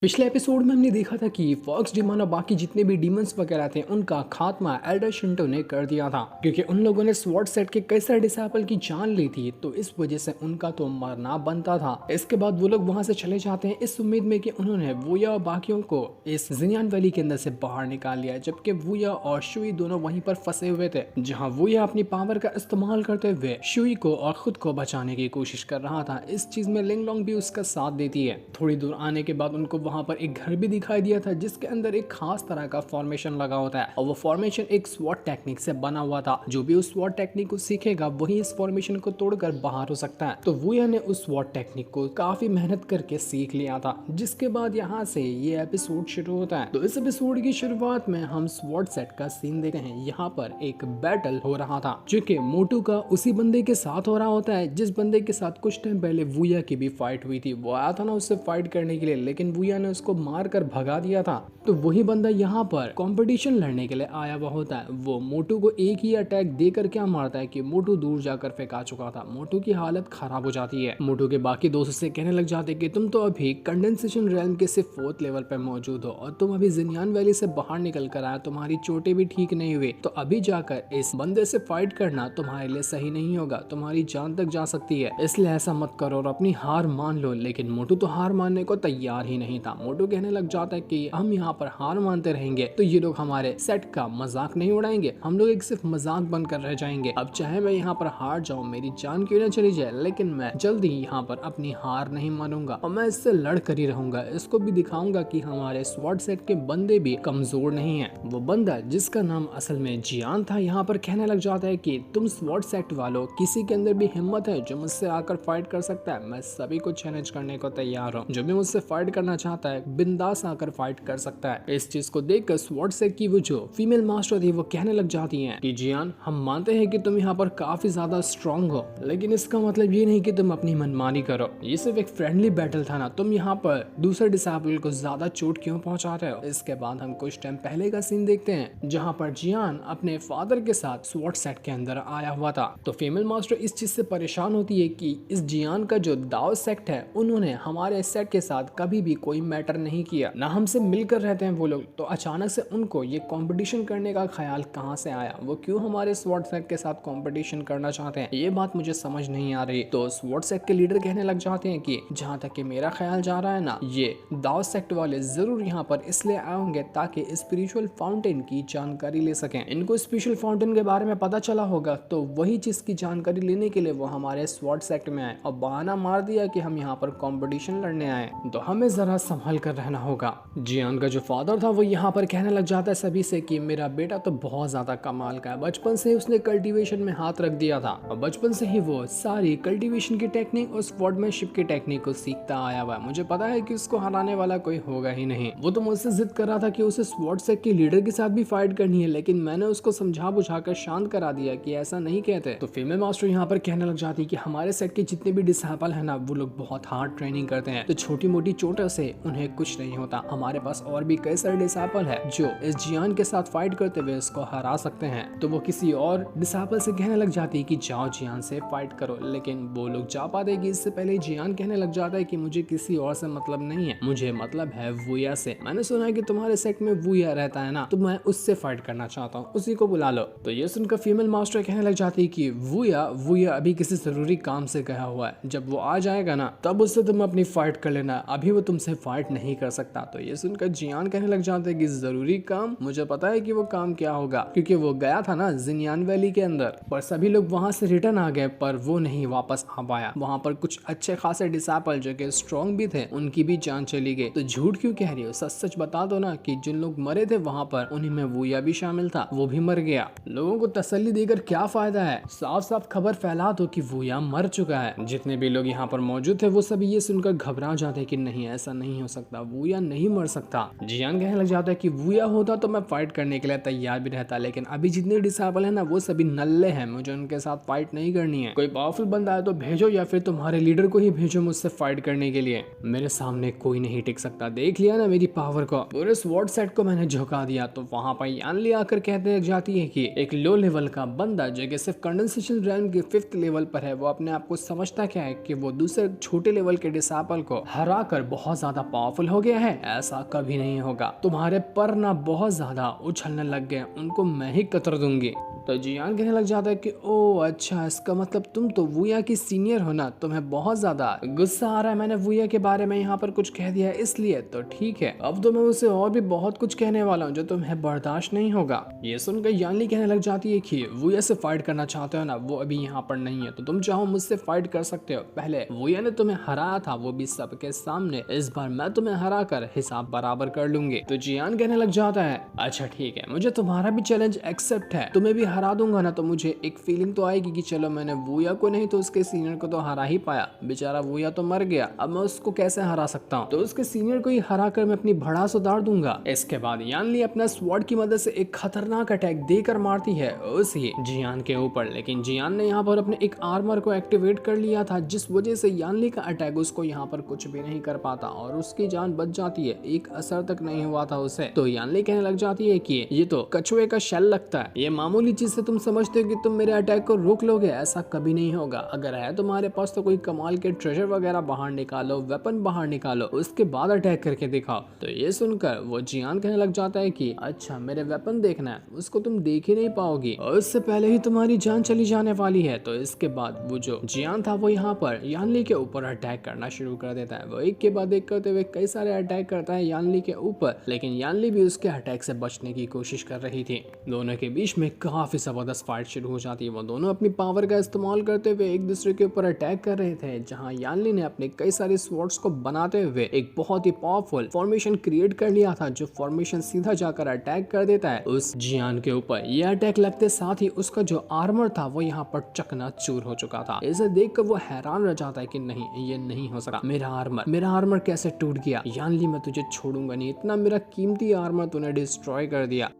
पिछले एपिसोड में हमने देखा था कि फॉक्स डीमन और बाकी जितने भी डीमंस वगैरह थे उनका खात्मा एल्डर शिंटो ने कर दिया था क्योंकि उन लोगों ने स्वॉर्ड सेट के कई सारे डिसाइपल की जान ली थी। तो इस वजह से उनका तो मरना बनता था। इसके बाद वो लोग वहां से चले जाते हैं इस उम्मीद में कि उन्होंने वूया और बाकियों को इस जिनियान वैली के अंदर से बाहर निकाल लिया, जबकि वूया और शुई दोनों वहीं पर फंसे हुए थे, जहाँ वूया अपनी पावर का इस्तेमाल करते हुए शुई को और खुद को बचाने की कोशिश कर रहा था। इस चीज में लिंगलोंग भी उसका साथ देती है। थोड़ी दूर आने के बाद उनको वहां पर एक घर भी दिखाई दिया था जिसके अंदर एक खास तरह का फॉर्मेशन लगा होता है और वो फॉर्मेशन एक स्वॉट टेक्निक से बना हुआ था। जो भी उस स्वॉट टेक्निक को सीखेगा वही इस फॉर्मेशन को तोड़कर बाहर हो सकता है। तो वूया ने उस स्वॉट टेक्निक को काफी मेहनत करके सीख लिया था, जिसके बाद यहाँ से ये एपिसोड शुरू होता है। तो इस एपिसोड की शुरुआत में हम स्वॉट सेट का सीन देखते हैं। यहाँ पर एक बैटल हो रहा था जो कि मोटू का उसी बंदे के साथ हो रहा होता है जिस बंदे के साथ कुछ टाइम पहले वूया की भी फाइट हुई थी। वो आया था ना उससे फाइट करने के लिए, लेकिन वूया ने उसको मार कर भगा दिया था। तो वही बंदा यहाँ पर कंपटीशन लड़ने के लिए आया हुआ होता है। वो मोटू को एक ही अटैक देकर क्या मारता है कि मोटू दूर जाकर फेंका चुका था। मोटू की हालत खराब हो जाती है। मोटू के बाकी दोस्त से कहने लग जाते कि तुम तो अभी कंडेंसेशन रेल्म के सिर्फ 4th लेवल पे मौजूद हो और तुम अभी जिनियान वैली से बाहर निकल कर आए, तुम्हारी चोटें भी ठीक नहीं हुई, तो अभी जाकर इस बंदे से फाइट करना तुम्हारे लिए सही नहीं होगा, तुम्हारी जान तक जा सकती है, इसलिए ऐसा मत करो और अपनी हार मान लो। लेकिन मोटू तो हार मानने को तैयार ही नहीं था। मोटू कहने लग जाता है कि हम यहाँ पर हार मानते रहेंगे तो ये लोग हमारे सेट का मजाक नहीं उड़ाएंगे, हम लोग एक सिर्फ मजाक बनकर रह जाएंगे। अब चाहे मैं यहाँ पर हार जाऊँ, मेरी जान क्यों ना चली जाए, लेकिन मैं जल्दी यहाँ पर अपनी हार नहीं मानूंगा और मैं इससे लड़ कर ही रहूंगा। इसको भी दिखाऊंगा कि हमारे स्वॉर्ड सेट के बंदे भी कमजोर नहीं है। वो बंदा जिसका नाम असल में जियान था यहाँ पर कहने लग जाता है कि तुम स्वॉर्ड सेट वालों किसी के अंदर भी हिम्मत है जो मुझसे आकर फाइट कर सकता है, मैं सभी को चैलेंज करने को तैयार हूँ। जो भी मुझसे फाइट करना चाहता है बिंदास आकर फाइट कर सकता है। इस चीज को देखकर स्वॉर्ड सेट की वो जो फीमेल मास्टर थी वो कहने लग जाती हैं कि जियान, हम मानते हैं कि तुम यहाँ पर काफी ज्यादा स्ट्रांग हो, लेकिन इसका मतलब ये नहीं कि तुम अपनी मनमानी करो। ये सिर्फ एक फ्रेंडली बैटल था ना, तुम यहाँ पर दूसरे डिसाइपल को ज्यादा चोट क्यों पहुंचा रहे हो। इसके बाद हम कुछ टाइम पहले का सीन देखते हैं जहाँ पर जियान अपने फादर के साथ स्वॉर्ड सेट के अंदर आया हुआ था। तो फीमेल मास्टर इस चीज से परेशान होती है कि इस जियान का जो दाओ सेक्ट है उन्होंने हमारे सेट के साथ कभी भी कोई मैटर नहीं किया, ना हमसे मिलकर रहते हैं वो लोग, तो अचानक से उनको ये कंपटीशन करने का ख्याल कहां से आया, वो क्यों हमारे स्वॉर्ड सेट के साथ कंपटीशन करना चाहते हैं, ये बात मुझे समझ नहीं आ रही। तो स्वॉर्ड सेट के लीडर कहने लग जाते हैं कि जहां तक कि मेरा ख्याल जा रहा है ना, ये दाओ सेक्ट वाले जरूर यहाँ पर इसलिए आए होंगे ताकि स्पिरिचुअल फाउंटेन की जानकारी ले सकें। इनको स्पिरिचुअल फाउंटेन के बारे में पता चला होगा तो वही चीज की जानकारी लेने के लिए वो हमारे स्वॉर्ड सेक्ट में आए और बहाना मार दिया कि हम यहाँ पर कंपटीशन लड़ने आए, तो हमें जरा संभल कर रहना होगा। जियान का जो फादर था वो यहाँ पर कहने लग जाता है सभी से कि मेरा बेटा तो बहुत ज्यादा कमाल का है, बचपन से ही उसने कल्टीवेशन में हाथ रख दिया था और बचपन से ही वो सारी कल्टीवेशन की टेक्निक और स्वॉर्डमैनशिप की टेक्निक को सीखता आया हुआ है। मुझे पता है कि उसको हराने वाला कोई होगा ही नहीं। वो तो मुझसे जिद कर रहा था कि उसे स्वॉर्ड सेट के लीडर के साथ भी फाइट करनी है, लेकिन मैंने उसको समझा बुझाकर शांत करा दिया कि ऐसा नहीं कहते। तो फीमेल मास्टर यहाँ पर कहने लग जाती है कि हमारे सेट के जितने भी डिसाइपल है ना वो लोग बहुत हार्ड ट्रेनिंग करते हैं, तो छोटी मोटी चोटों से उन्हें कुछ नहीं होता। हमारे पास और भी कई सारे डिसाइपल है जो इस जियान के साथ फाइट करते हुए इसको हरा सकते हैं। तो वो किसी और डिसाइपल से कहने लग जाती है कि जाओ जियान से फाइट करो, लेकिन वो लोग जा पाते कि इससे पहले जियान कहने लग जाता है कि मुझे किसी और से मतलब नहीं है, मुझे मतलब है वूया से। मैंने सुना है कि तुम्हारे सेट में वूया रहता है ना, तो मैं उससे फाइट करना चाहता हूँ, उसी को बुला लो। तो ये सुनकर फीमेल मास्टर कहने लग जाती है कि वूया अभी किसी जरूरी काम से गया हुआ है, जब वो आ जाएगा ना तब उससे तुम अपनी फाइट कर लेना, अभी वो तुमसे फाइट नहीं कर सकता। तो ये सुनकर जियान कहने लग जाते हैं कि जरूरी काम, मुझे पता है कि वो काम क्या होगा, क्योंकि वो गया था ना जिनियान वैली के अंदर, पर सभी लोग वहां से रिटर्न आ गए पर वो नहीं वापस आ पाया। वहां पर कुछ अच्छे खासे डिसाइपल जो कि स्ट्रॉन्ग भी थे उनकी भी जान चली गई। तो झूठ क्यों कह रही हो, सच सच बता दो ना कि जिन लोग मरे थे वहां पर उन्हीं में वूया भी शामिल था, वो भी मर गया। लोगों को तसल्ली देकर क्या फायदा है, साफ साफ खबर फैला दो कि वूया मर चुका है। जितने भी लोग यहाँ पर मौजूद थे वो सभी ये सुनकर घबरा जाते हैं कि नहीं, ऐसा नहीं हो सकता, वूया नहीं मर सकता। जियान कहने लग जाता है कि वूया होता तो मैं फाइट करने के लिए तैयार भी रहता, लेकिन अभी जितने डिसाइपल है ना वो सभी नल्ले हैं, मुझे उनके साथ फाइट नहीं करनी है। कोई पावरफुल बंदा है तो भेजो या फिर तुम्हारे लीडर को ही भेजो मुझसे फाइट करने के लिए, मेरे सामने कोई नहीं टिक सकता। देख लिया ना मेरी पावर को, पूरे स्वॉर्ड सेट को मैंने झुका दिया। तो वहां पर यान ले आकर कहते लग जाती है कि एक लो लेवल का बंदा जो कि सिर्फ कंडेंसेशन रेल्म के 5th लेवल पर है, वो अपने आप को समझता क्या है कि वो दूसरे छोटे लेवल के डिसाइपल को हरा कर बहुत ज्यादा पावरफुल हो गया है, ऐसा कभी नहीं होगा। तुम्हारे पर ना बहुत ज्यादा उछलने लग गए, उनको मैं ही कतर दूंगी। तो जियान कहने लग जाता है कि ओ अच्छा, इसका मतलब तुम तो वुया की सीनियर हो ना, तुम्हें बहुत ज्यादा गुस्सा आ रहा है। मैंने वुया के बारे में यहाँ पर कुछ कह दिया है इसलिए, तो ठीक है, अब तो मैं उसे और भी बहुत कुछ कहने वाला हूँ जो तुम्हें बर्दाश्त नहीं होगा। ये सुनकर यानली कहने लग जाती है कि वुया से फाइट करना चाहते हो ना, वो अभी यहाँ पर नहीं है, तो तुम चाहो मुझसे फाइट कर सकते हो। पहले वुया ने तुम्हें हराया था, वो भी सबके सामने, इस बार मैं तुम्हें हरा कर हिसाब बराबर कर लूंगी। तो जियान कहने लग जाता है अच्छा ठीक है, मुझे तुम्हारा भी चैलेंज एक्सेप्ट है, तुम्हें भी हरा दूंगा ना, तो मुझे एक फीलिंग तो आएगी कि चलो मैंने वुया को नहीं तो उसके सीनियर को तो हरा ही पाया। बेचारा वुया तो मर गया, अब मैं उसको कैसे हरा सकता हूँ, तो उसके सीनियर को ही हरा कर मैं अपनी भड़ास उतार दूंगा। इसके बाद यानली अपना स्वॉर्ड की मदद से एक खतरनाक अटैक देकर मारती है उसी जियान के ऊपर, लेकिन जियान ने यहाँ पर अपने एक आर्मर को एक्टिवेट कर लिया था, जिस वजह से यानली का अटैक उसको यहाँ पर कुछ भी नहीं कर पाता और उसकी जान बच जाती है, एक असर तक नहीं हुआ था उसे। तो यानली कहने लग जाती है कि ये तो कछुए का शेल लगता है, ये मामूली चीज से तुम समझते हो कि तुम मेरे अटैक को रोक लोगे, ऐसा कभी नहीं होगा। अगर है तुम्हारे पास तो कोई कमाल के ट्रेजर वगैरह बाहर निकालो, वेपन बाहर निकालो, उसके बाद अटैक करके दिखाओ। तो ये सुनकर वो जियान कहने लग जाता है कि अच्छा मेरे वेपन देखना है, उसको तुम देख ही नहीं पाओगी और उससे पहले ही तुम्हारी जान चली जाने वाली है। तो इसके बाद वो जो जियान था वो यहाँ पर यानली के ऊपर अटैक करना शुरू कर देता है। वो एक के बाद एक करते हुए कई सारे अटैक करता है यानली के ऊपर, लेकिन यानली भी उसके अटैक से बचने की कोशिश कर रही थी। दोनों के बीच में काफी जबरदस्त फाइट शुरू हो जाती है। वो दोनों अपनी पावर का इस्तेमाल करते हुए एक दूसरे के ऊपर अटैक कर रहे थे, जहां यानली ने अपने कई सारे स्वॉर्ड्स को बनाते हुए एक बहुत ही पावरफुल फॉर्मेशन क्रिएट कर लिया था, जो फॉर्मेशन सीधा जाकर अटैक कर देता है उस जियान के ऊपर। यह अटैक लगते साथ ही उसका जो आर्मर था वो यहाँ पर चकनाचूर हो चुका था। इसे देखकर वो हैरान रह जाता है कि नहीं, ये नहीं हो सकता, मेरा आर्मर कैसे टूट गया? यानली मैं तुझे छोड़ूंगा नहीं, इतना मेरा कीमती आर्मर तूने डिस्ट्रॉय कर दिया।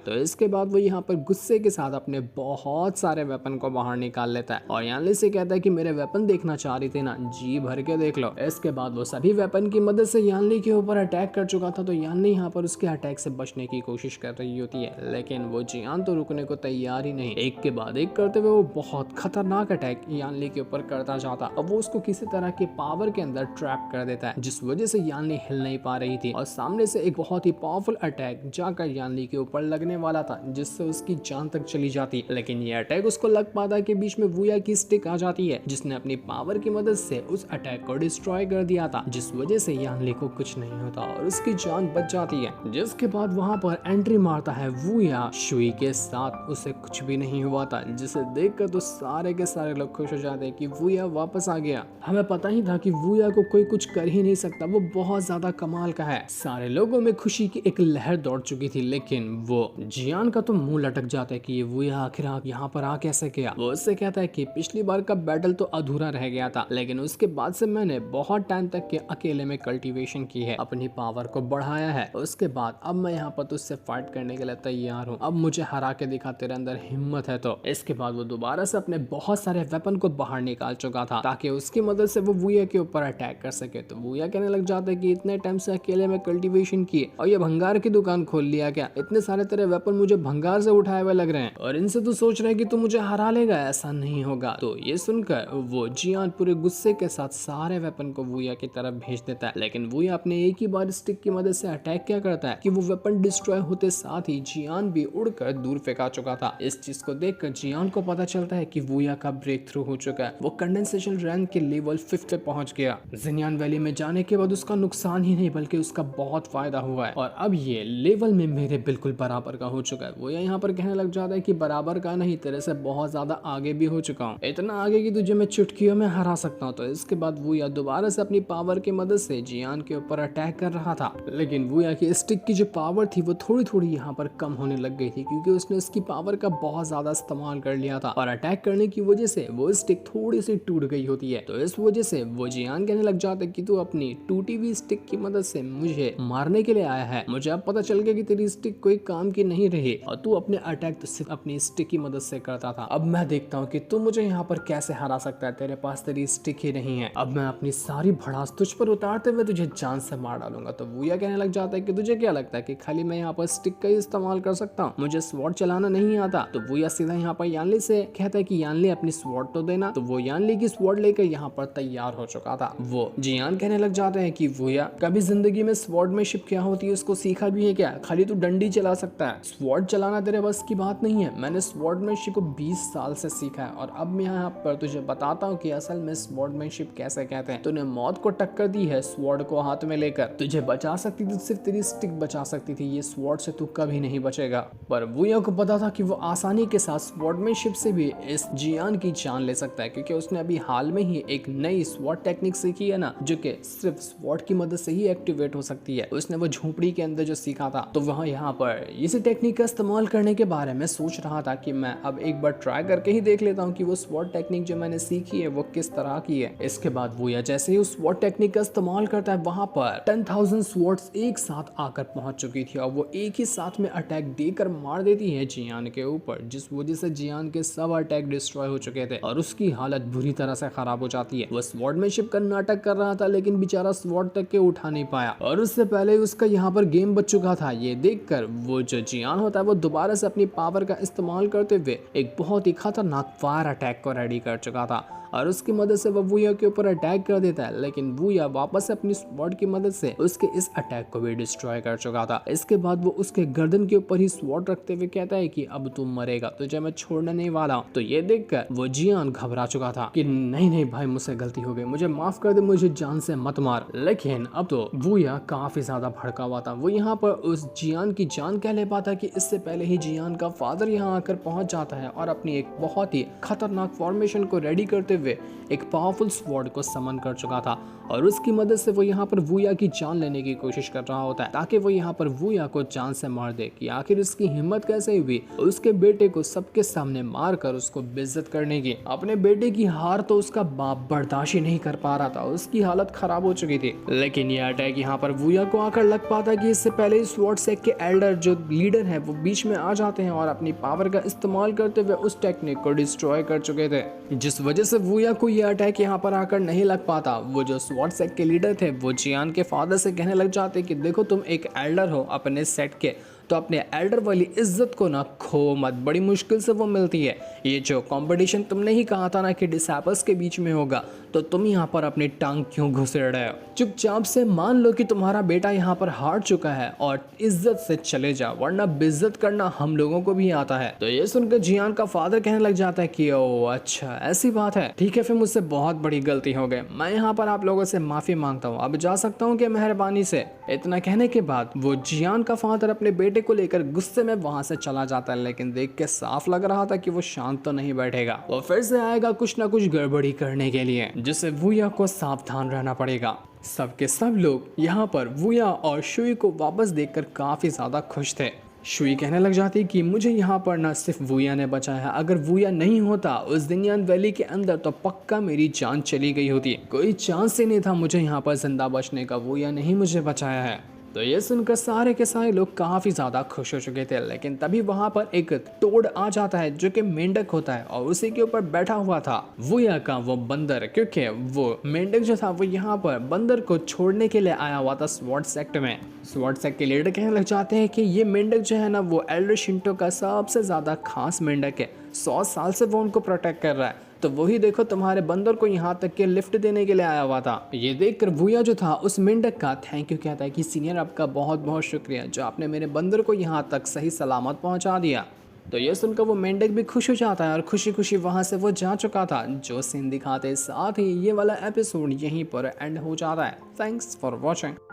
तो इसके बाद वो यहाँ पर गुस्से के साथ अपने बहुत सारे वेपन को बाहर निकाल लेता है और यानली से कहता है कि मेरे वेपन देखना चाह रही थी ना, जी भर के देख लो। इसके बाद वो सभी वेपन की मदद से यानली के ऊपर अटैक कर चुका था, तो यानली यहाँ पर उसके अटैक से बचने की कोशिश कर रही होती है, लेकिन वो जियान तो रुकने को तैयार ही नहीं। एक के बाद एक करते हुए वो बहुत खतरनाक अटैक यानली के ऊपर करता जाता। अब वो उसको किसी तरह के पावर के अंदर ट्रैप कर देता है, जिस वजह से यानली हिल नहीं पा रही थी और सामने से एक बहुत ही पावरफुल अटैक जाकर यानली के ऊपर लगने वाला था, जिससे उसकी जान तक चली जाती। लेकिन ये अटैक उसको लग पाता है कि बीच में वुया की स्टिक आ जाती है, जिसने अपनी पावर की मदद से उस अटैक को डिस्ट्रॉय कर दिया था, जिस वजह से यानली को कुछ नहीं होता और उसकी जान बच जाती है। जिसके बाद वहां पर एंट्री मारता है वुया शुई के साथ, उसे कुछ भी नहीं हुआ था, जिसे देखकर तो सारे के सारे लोग खुश हो जाते हैं कि वुया वापस आ गया। हमें पता ही था कि वुया को कोई कुछ कर ही नहीं सकता, वो बहुत ज्यादा कमाल का है। सारे लोगों में खुशी की एक लहर दौड़ चुकी थी, लेकिन वो जियान का तो मुंह लटक जाता है कि ये वुया आखिर यहाँ पर आ कैसे गया। वो उससे कहता है कि पिछली बार का बैटल तो अधूरा रह गया था, लेकिन उसके बाद से मैंने बहुत टाइम तक के अकेले में कल्टीवेशन की है, अपनी पावर को बढ़ाया है। उसके बाद अब मैं यहाँ पर तुझसे फाइट करने के लिए तैयार हूँ, अब मुझे हरा के दिखा, तेरे अंदर हिम्मत है तो। इसके बाद वो दोबारा से अपने बहुत सारे वेपन को बाहर निकाल चुका था, ताकि उसकी मदद से वो वुया के ऊपर अटैक कर सके। तो वुया कहने लग जाता है कि इतने टाइम से अकेले में कल्टीवेशन की और ये भंगार की दुकान खोल लिया क्या? इतने सारे तेरे वेपन मुझे भंगार से उठाए हुए लग रहे हैं और इनसे तू सोच रहा है कि तू मुझे हरा लेगा, ऐसा नहीं होगा। तो ये सुनकर वो जियान पूरे गुस्से के साथ सारे वेपन को वुया की तरफ भेज देता है, लेकिन वुया अपने एक ही बार स्टिक की मदद से अटैक क्या करता है कि वो वेपन डिस्ट्रॉय होते साथ ही जियान भी उड़कर दूर फेंका चुका था। इस चीज को देखकर जियान को पता चलता है कि वुया का ब्रेक थ्रू हो चुका है, वो कंडेंसेशन रैंक के लेवल 5 पे पहुंच गया। जिनियान वैली में जाने के बाद उसका नुकसान ही नहीं बल्कि उसका बहुत फायदा हुआ है और अब ये लेवल में मेरे बिल्कुल बराबर का हो चुका है। वो यहाँ पर कहने लग जाता है कि बराबर का नहीं, तेरे से बहुत ज्यादा आगे भी हो चुका हूँ, इतना आगे कि तुझे मैं चुटकियों में हरा सकता हूँ। तो इसके बाद वुया दोबारा से अपनी पावर की मदद से जियान के ऊपर अटैक कर रहा था, लेकिन वुया की स्टिक की जो पावर थी वो थोड़ी थोड़ी यहाँ पर कम होने लग गई थी, क्योंकि उसने उसकी पावर का बहुत ज्यादा इस्तेमाल कर लिया था और अटैक करने की वजह से वो स्टिक थोड़ी सी टूट गई होती है। तो इस वजह से वो जियान कहने लग जाता है कि तू अपनी टूटी हुई स्टिक की मदद से मुझे मारने के लिए आया है, मुझे अब पता चल गया कि तेरी स्टिक कोई काम की की नहीं रही और तू अपने अटैक तो सिर्फ अपनी स्टिक की मदद से करता था। अब मैं देखता हूँ कि तू मुझे यहाँ पर कैसे हरा सकता है, तेरे पास तेरी स्टिक ही नहीं है। अब मैं अपनी सारी भड़ास तुझ पर उतारते हुए तुझे जान से मार डालूंगा। तो वूया कहने लग जाता है कि तुझे क्या लगता है कि खाली मैं यहाँ पर स्टिक का ही इस्तेमाल कर सकता हूँ, मुझे स्वॉर्ड चलाना नहीं आता। तो वूया सीधा यहाँ पर यानली से कहता है कि यानली अपनी स्वॉर्ड तो देना। तो वो यानली की स्वॉर्ड लेकर यहाँ पर तैयार हो चुका था। वो जियान कहने लग जाते हैं कि वूया कभी जिंदगी में स्वॉर्डमैनशिप क्या होती है उसको सीखा भी है क्या, खाली तू डंडी चला सकता है, स्वॉर्ड चलाना तेरे बस की बात नहीं है। मैंने स्वॉर्डमैनशिप को 20 साल से सीखा है और अब मैं यहाँ पर तुझे बताता हूँ कि असल में स्वॉर्डमैनशिप कैसे कहते हैं। तूने मौत को टक्कर दी है स्वॉर्ड को हाथ में लेकर, तुझे बचा सकती थी सिर्फ तेरी स्टिक बचा सकती थी, ये स्वॉर्ड से तू कभी नहीं बचेगा। पर वूया को पता था कि वो आसानी के साथ स्वॉर्डमैनशिप से भी इस जियान की जान ले सकता है, क्योंकि उसने अभी हाल में ही एक नई स्वॉर्ड टेक्निक सीखी है ना, जो कि सिर्फ स्वॉर्ड की मदद से ही एक्टिवेट हो सकती है। उसने वो झोपड़ी के अंदर जो सीखा था, तो वह यहाँ पर इसी टेक्निक का इस्तेमाल करने के बारे में सोच रहा था कि मैं अब एक बार ट्राई करके ही देख लेता हूँ कि वो स्वॉर्ड टेक्निक जो मैंने सीखी है वो किस तरह की है। इसके बाद वूया जैसे ही उस स्वॉर्ड टेक्निक का इस्तेमाल करता है, वहां पर 10,000 स्वॉर्ड्स एक साथ आकर पहुंच चुकी थी और वो एक ही साथ में अटैक देकर मार देती है जियान के ऊपर, जिस वजह से जियान के सब अटैक डिस्ट्रॉय हो चुके थे और उसकी हालत बुरी तरह से खराब हो जाती है। वो स्वॉर्डमैनशिप का नाटक कर रहा था लेकिन बेचारा स्वॉर्ड तक के उठा नहीं पाया और उससे पहले उसका यहाँ पर गेम बच चुका था। ये देखकर वो जो जियान होता है वो दोबारा से अपनी पावर का इस्तेमाल करते हुए एक बहुत ही खतरनाक फायर अटैक को रेडी कर चुका था और उसकी मदद से वो वूया के ऊपर अटैक कर देता है, लेकिन वूया वापस अपनी स्वॉर्ड की मदद से उसके इस अटैक को भी डिस्ट्रॉय कर चुका था। इसके बाद वो उसके गर्दन के ऊपर ही स्वॉर्ड रखते हुए कहता है कि अब तू मरेगा, तुझे मैं छोड़ने नहीं वाला हूँ। तो ये देखकर वो जियान घबरा चुका था कि नहीं नहीं भाई, मुझसे गलती हो गई, मुझे माफ कर दे, मुझे जान से मत मार। लेकिन अब तो वूया काफी ज्यादा भड़का हुआ था। वो यहाँ पर उस जियान की जान कह ले पाता कि इससे पहले ही जियान का फादर यहाँ आकर पहुंच जाता है और अपनी एक बहुत ही खतरनाक फॉर्मेशन को रेडी करते एक पावरफुल स्वॉर्ड को समन कर चुका था और उसकी मदद से वो यहाँ पर वूया की जान लेने की कोशिश कर रहा होता है ताकि वो यहाँ पर वूया को जान से मार दे। कि आखिर उसकी हिम्मत कैसे हुई उसके बेटे को सबके सामने मार कर उसको बेइज्जत करने की। अपने बेटे की हार तो उसका बाप बर्दाश्त ही नहीं कर पा रहा था, उसकी हालत खराब हो चुकी थी। लेकिन ये अटैक यहाँ पर वूया को आकर लग पाता कि इससे पहले ही स्वॉर्ड सेक के एल्डर जो लीडर है वो बीच में आ जाते हैं और अपनी पावर का इस्तेमाल करते हुए उस टेक्निक को डिस्ट्रॉय कर चुके थे, जिस वजह से वूया को ये अटैक यहाँ पर आकर नहीं लग पाता। वो जो स्वॉर्ड सेट के लीडर थे वो जियान के फादर से कहने लग जाते कि देखो तुम एक एल्डर हो अपने सेट के, तो अपने एल्डर वाली इज्जत को ना खो मत, बड़ी मुश्किल से वो मिलती है। ये जो कंपटीशन तुमने ही कहा था ना कि डिसाइपल्स के बीच में होगा, तो तुम यहाँ पर अपनी टांग क्यों घुसेड़ रहे हो? चुपचाप से मान लो कि तुम्हारा बेटा यहाँ पर हार चुका है और इज्जत से चले जाओ, वरना बेइज्जत करना हम लोगों को भी आता है। तो ये सुनकर जियान का फादर कहने लग जाता है कि ओ अच्छा ऐसी बात है, ठीक है फिर मुझसे बहुत बड़ी गलती हो गई, मैं यहाँ पर आप लोगों से माफी मांगता हूँ, अब जा सकता हूँ कि मेहरबानी से। इतना कहने के बाद वो जियान का फादर अपने बेटे को लेकर गुस्से में वहां से चला जाता है, लेकिन देख के साफ लग रहा था कि वो शांत तो नहीं बैठेगा, वो फिर से आएगा कुछ ना कुछ गड़बड़ी करने के लिए, जिससे वूया को सावधान रहना पड़ेगा। सबके सब लोग यहाँ पर वूया और शुई को वापस देखकर काफी ज्यादा खुश थे। शुई कहने लग जाती कि मुझे यहाँ पर न सिर्फ वूया ने बचाया, अगर वूया नहीं होता उस दिनयान वैली के अंदर तो पक्का मेरी जान चली गई होती, कोई चांस ही नहीं था मुझे यहाँ पर जिंदा बचने का, वूया ने ही मुझे बचाया है। तो ये सुनकर सारे के सारे लोग काफी ज्यादा खुश हो चुके थे, लेकिन तभी वहां पर एक टोड आ जाता है जो कि मेंढक होता है और उसी के ऊपर बैठा हुआ था वूया का वो बंदर, क्योंकि वो मेंढक जो था वो यहाँ पर बंदर को छोड़ने के लिए आया हुआ था स्वॉर्ड सेक्ट में। स्वॉर्ड सेक्ट के लीडर कहने लग जाते हैं कि ये मेंढक जो है ना वो एल्डर शिंटो का सबसे ज्यादा खास मेंढक है, 100 साल से वो उनको प्रोटेक्ट कर रहा है, तो वही देखो तुम्हारे बंदर को यहाँ तक के लिफ्ट देने के लिए आया हुआ था। ये देखकर वूया जो था उस मेंढक का थैंक यू कहता है कि सीनियर आपका बहुत बहुत शुक्रिया जो आपने मेरे बंदर को यहाँ तक सही सलामत पहुँचा दिया। तो ये सुनकर वो मेंढक भी खुश हो जाता है और खुशी खुशी वहाँ से वो जा चुका था। जो सीन दिखाते साथ ही ये वाला एपिसोड यहीं पर एंड हो जाता है। Thanks for watching.